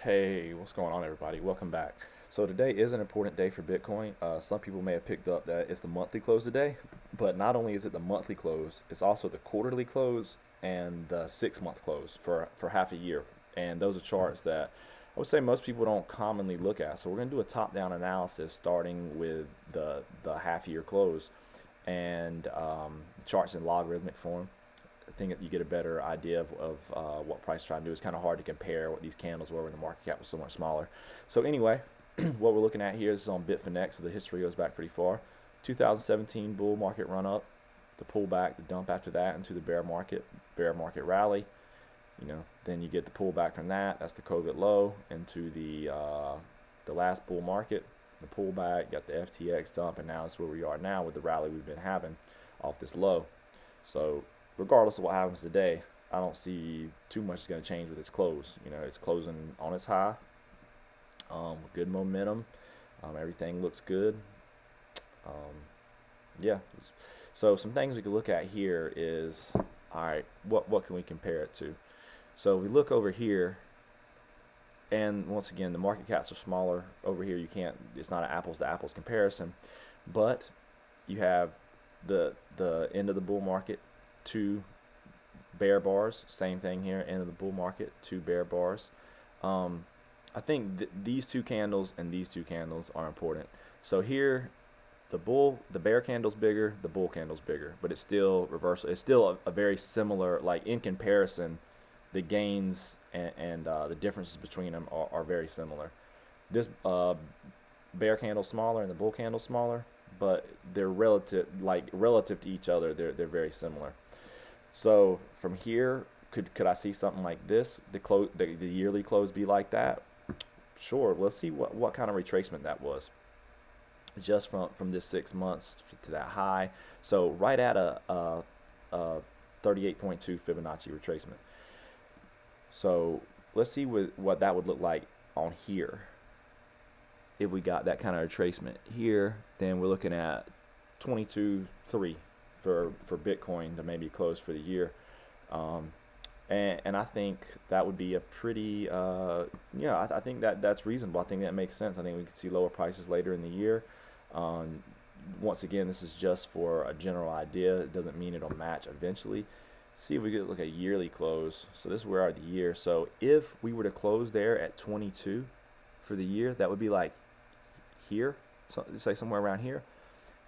Hey, what's going on, everybody? Welcome back. So today is an important day for Bitcoin. Some people may have picked up that it's the monthly close today, but not only is it the monthly close, it's also the quarterly close and the 6 month close for half a year. And those are charts that I would say most people don't commonly look at. So we're going to do a top-down analysis starting with the half year close and charts in logarithmic form. I think that you get a better idea of what price trying to do. It's kind of hard to compare what these candles were when the market cap was so much smaller. So anyway, what we're looking at here is on Bitfinex, so the history goes back pretty far. 2017 bull market run up, the pullback, the dump after that into the bear market rally. Then you get the pullback from that. That's the COVID low into the last bull market, the pullback, got the FTX dump, and now it's where we are now with the rally we've been having off this low. So regardless of what happens today, I don't see too much going to change with its close. It's closing on its high, good momentum. Everything looks good. Um, yeah. So some things we can look at here is, all right, what can we compare it to? So we look over here, and once again, the market caps are smaller. Over here, you can't. It's not an apples to apples comparison, but you have the end of the bull market, two bear bars. Same thing here, end of the bull market, two bear bars. I think these two candles and these two candles are important. So here, the bear candle's bigger, the bull candle's bigger, but it's still reversal. It's still a very similar, like in comparison, the gains and the differences between them are very similar. This bear candle smaller and the bull candle smaller, but they're relative to each other, they're very similar. So from here, could I see something like this? The yearly close be like that? Sure. Let's see what kind of retracement that was. Just from this 6 months to that high. So right at a 38.2 Fibonacci retracement. So let's see what that would look like on here. If we got that kind of retracement here, then we're looking at 22.3 for Bitcoin to maybe close for the year. And I think that would be a pretty, I think that's reasonable. I think that makes sense. I think we could see lower prices later in the year. Once again, this is just for a general idea. It doesn't mean it'll match eventually. See if we could look at yearly close. So this is where we are at the year. So if we were to close there at 22 for the year, that would be like here, so say somewhere around here.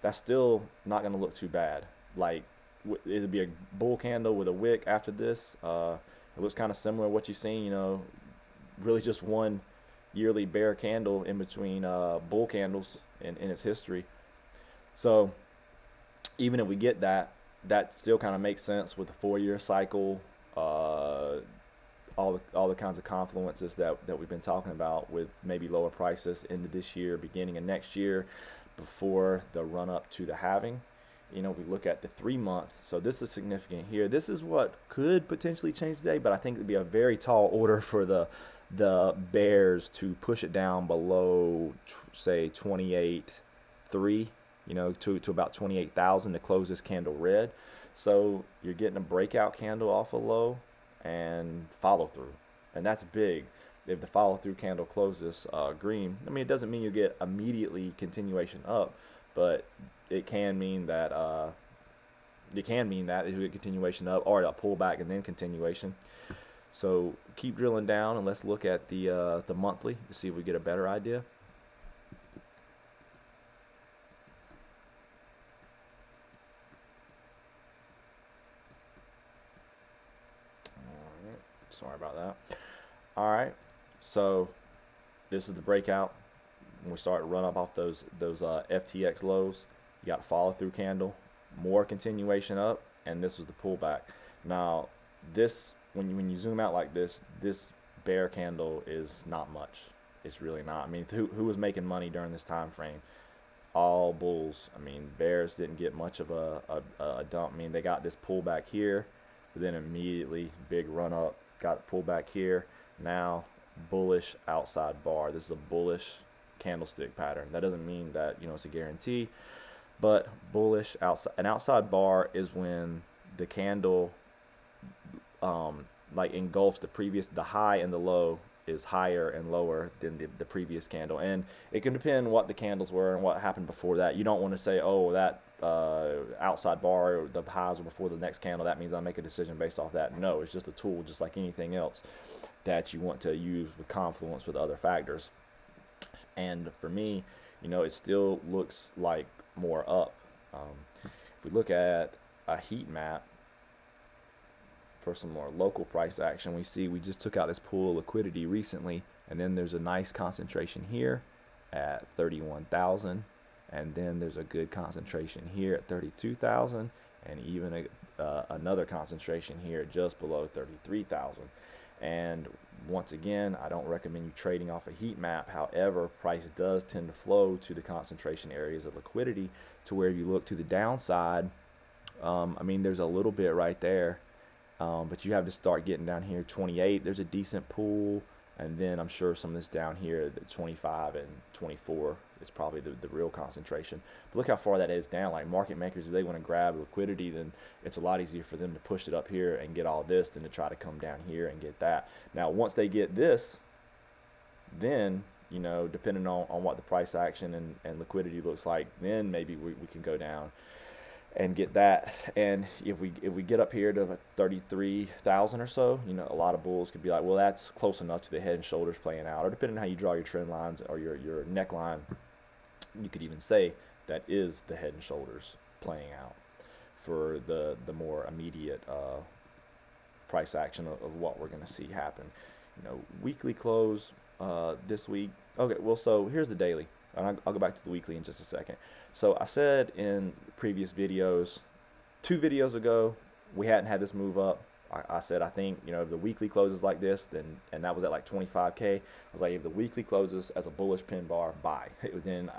That's still not going to look too bad. Like it would be a bull candle with a wick after this. It looks kind of similar to what you've seen. Really just one yearly bear candle in between bull candles in its history. So even if we get that, that still kind of makes sense with the 4 year cycle. All the kinds of confluences that we've been talking about with maybe lower prices into this year, beginning of next year, before the run up to the halving. If we look at the 3 month, so this is significant here. This is what could potentially change today, but I think it'd be a very tall order for the bears to push it down below, say 28.3, to about 28,000 to close this candle red. So you're getting a breakout candle off a low and follow through, and that's big. If the follow through candle closes green, I mean, it doesn't mean you get immediately continuation up, but it can mean that you get continuation up or a pullback and then continuation. So keep drilling down and let's look at the monthly to see if we get a better idea. All right, sorry about that. All right, so this is the breakout. When we start to run up off those FTX lows, you got a follow through candle, more continuation up, and this was the pullback. Now this, when you zoom out like this bear candle is not much. It's really not. I mean, who was making money during this time frame? All bulls. I mean, bears didn't get much of a dump. I mean, they got this pullback here, but then immediately big run up, got pullback here. Now bullish outside bar. This is a bullish candlestick pattern. That doesn't mean that it's a guarantee, but bullish outside. An outside bar is when the candle like engulfs the high and the low is higher and lower than the previous candle. And it can depend what the candles were and what happened before that. You don't want to say, oh, that outside bar, or the highs were before the next candle, that means I make a decision based off that. No, it's just a tool, just like anything else that you want to use with confluence with other factors. And for me, you know, it still looks like more up. If we look at a heat map for some more local price action, we see we just took out this pool of liquidity recently, and then there's a nice concentration here at 31,000, and then there's a good concentration here at 32,000, and even another concentration here just below 33,000. And once again, I don't recommend you trading off a heat map. However, price does tend to flow to the concentration areas of liquidity, to where you look to the downside. I mean, there's a little bit right there, but you have to start getting down here. 28, there's a decent pool, and then I'm sure some of this down here, the 25 and 24 is probably the real concentration. But look how far that is down. Like, market makers, if they want to grab liquidity, then it's a lot easier for them to push it up here and get all this than to try to come down here and get that. Now, once they get this, then, you know, depending on what the price action and liquidity looks like, then maybe we can go down and get that. And if we get up here to 33,000 or so, you know, a lot of bulls could be like, well, that's close enough to the head and shoulders playing out. Or depending on how you draw your trend lines or your neckline, you could even say that is the head and shoulders playing out for the more immediate price action of what we're going to see happen. You know, weekly close this week. Okay, well, so here's the daily. And I'll go back to the weekly in just a second. So I said in previous videos, 2 videos ago, we hadn't had this move up. I said, I think, you know, if the weekly closes like this, then, and that was at like 25K, I was like, if the weekly closes as a bullish pin bar, buy. Then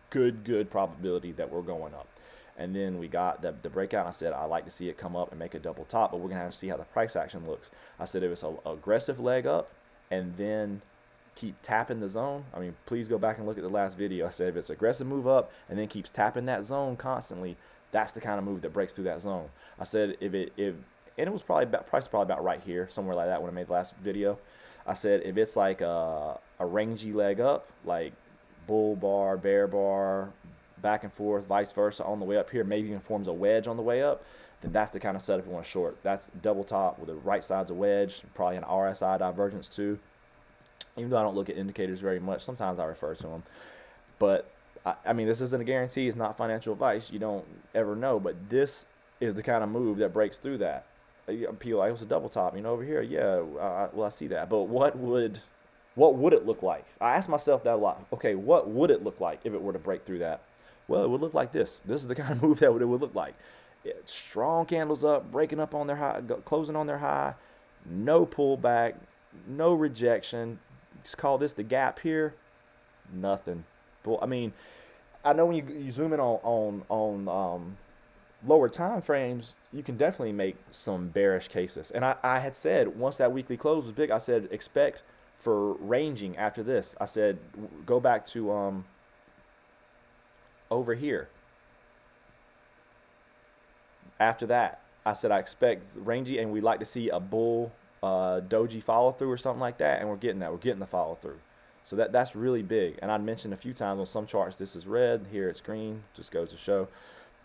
good probability that we're going up. And then we got the breakout, and I said, I like to see it come up and make a double top, but we're going to have to see how the price action looks. I said, if it's an aggressive leg up and then keep tapping the zone, I mean, please go back and look at the last video. I said, if it's aggressive move up and then keeps tapping that zone constantly, that's the kind of move that breaks through that zone. I said, and it was probably about, price probably about right here, somewhere like that when I made the last video. I said, if it's like a rangy leg up, like bull bar, bear bar, back and forth, vice versa on the way up here, maybe even forms a wedge on the way up, then that's the kind of setup you want to short. That's double top with the right side's a wedge, probably an RSI divergence too. Even though I don't look at indicators very much, sometimes I refer to them. But, I mean, this isn't a guarantee. It's not financial advice. You don't ever know. But this is the kind of move that breaks through that. People like, it was a double top, you know, over here. Yeah, well, I see that. But what would it look like? I ask myself that a lot. Okay, what would it look like if it were to break through that? Well, it would look like this. This is the kind of move that it would look like. Strong candles up, breaking up on their high, closing on their high, no pullback, no rejection. Just call this the gap here. Nothing. Well, I mean, I know when you zoom in on lower time frames, you can definitely make some bearish cases. And I had said once that weekly close was big, I said expect for ranging after this. I said go back to over here. After that, I said I expect rangy, and we'd like to see a bull doji follow through or something like that, and we're getting that. We're getting the follow through. So that's really big. And I mentioned a few times on some charts this is red, here it's green, just goes to show.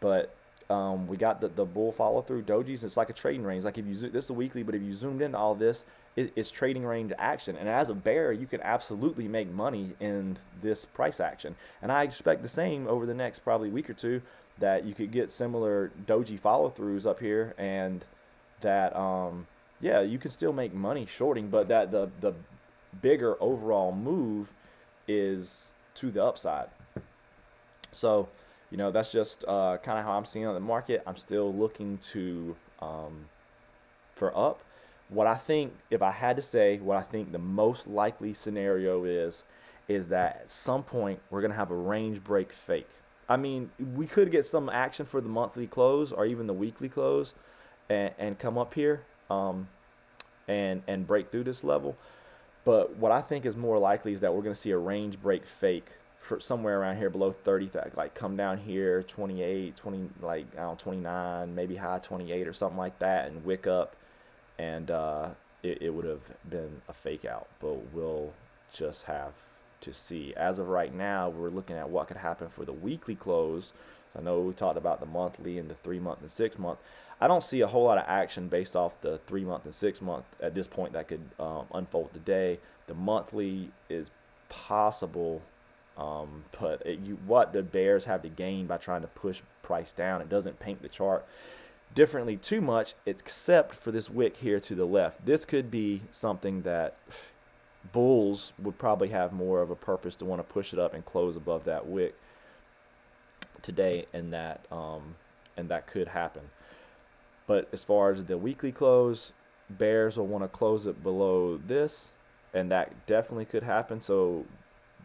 But we got the bull follow through dojis. It's like a trading range. Like if you this is a weekly, but if you zoomed into all this, it's trading range action. And as a bear, you can absolutely make money in this price action. And I expect the same over the next probably week or two, that you could get similar doji follow throughs up here, and that yeah, you can still make money shorting, but that the bigger overall move is to the upside. So, you know, that's just kind of how I'm seeing on the market. I'm still looking to for up. What I think, if I had to say, what I think the most likely scenario is that at some point we're gonna have a range break fake. I mean, we could get some action for the monthly close or even the weekly close, and come up here and break through this level. But what I think is more likely is that we're going to see a range break fake for somewhere around here below 30, like come down here 28, 20, like I don't know, 29, maybe high 28 or something like that, and wick up. And it would have been a fake out. But we'll just have to see. As of right now, we're looking at what could happen for the weekly close. I know we talked about the monthly and the 3 month and 6 month. I don't see a whole lot of action based off the 3 month and 6 month at this point that could unfold today. The monthly is possible, but what the bears have to gain by trying to push price down, it doesn't paint the chart differently too much, except for this wick here to the left. This could be something that bulls would probably have more of a purpose to want to push it up and close above that wick today, and that could happen. But as far as the weekly close, bears will want to close it below this, and that definitely could happen. So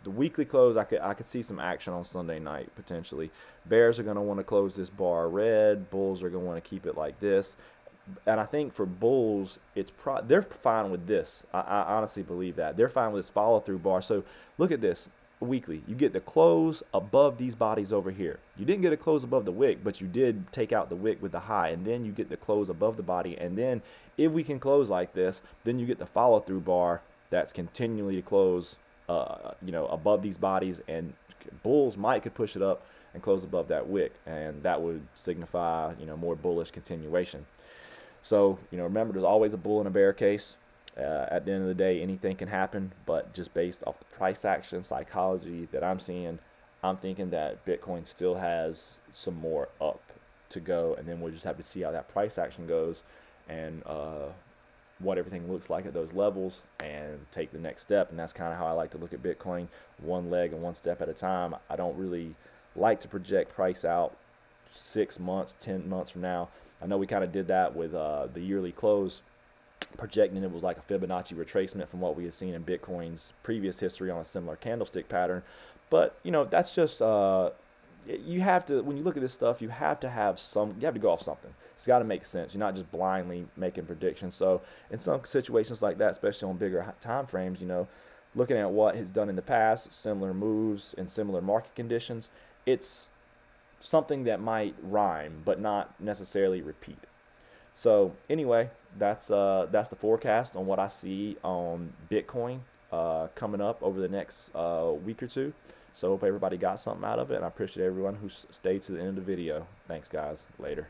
the weekly close, I could see some action on Sunday night potentially. Bears are going to want to close this bar red. Bulls are going to want to keep it like this. And I think for bulls, they're fine with this. I honestly believe that they're fine with this follow through bar. So look at this. Weekly, you get the close above these bodies over here. You didn't get a close above the wick, but you did take out the wick with the high, and then you get the close above the body. And then if we can close like this, then you get the follow through bar that's continually to close above these bodies, and bulls could push it up and close above that wick, and that would signify more bullish continuation. So remember, there's always a bull and a bear case. At the end of the day, anything can happen, but just based off the price action psychology that I'm seeing, I'm thinking that Bitcoin still has some more up to go, and then we'll just have to see how that price action goes and what everything looks like at those levels and take the next step. And that's kind of how I like to look at Bitcoin, one leg and one step at a time. I don't really like to project price out 6 months, 10 months from now. I know we kind of did that with the yearly close, projecting it was like a Fibonacci retracement from what we had seen in Bitcoin's previous history on a similar candlestick pattern. But that's just you have to, when you look at this stuff, you have to go off something. It's got to make sense. You're not just blindly making predictions. So in some situations like that, especially on bigger time frames, looking at what has done in the past, similar moves and similar market conditions, it's something that might rhyme but not necessarily repeat. So anyway, that's the forecast on what I see on Bitcoin coming up over the next week or two. So hope everybody got something out of it, and I appreciate everyone who stayed to the end of the video. Thanks, guys. Later.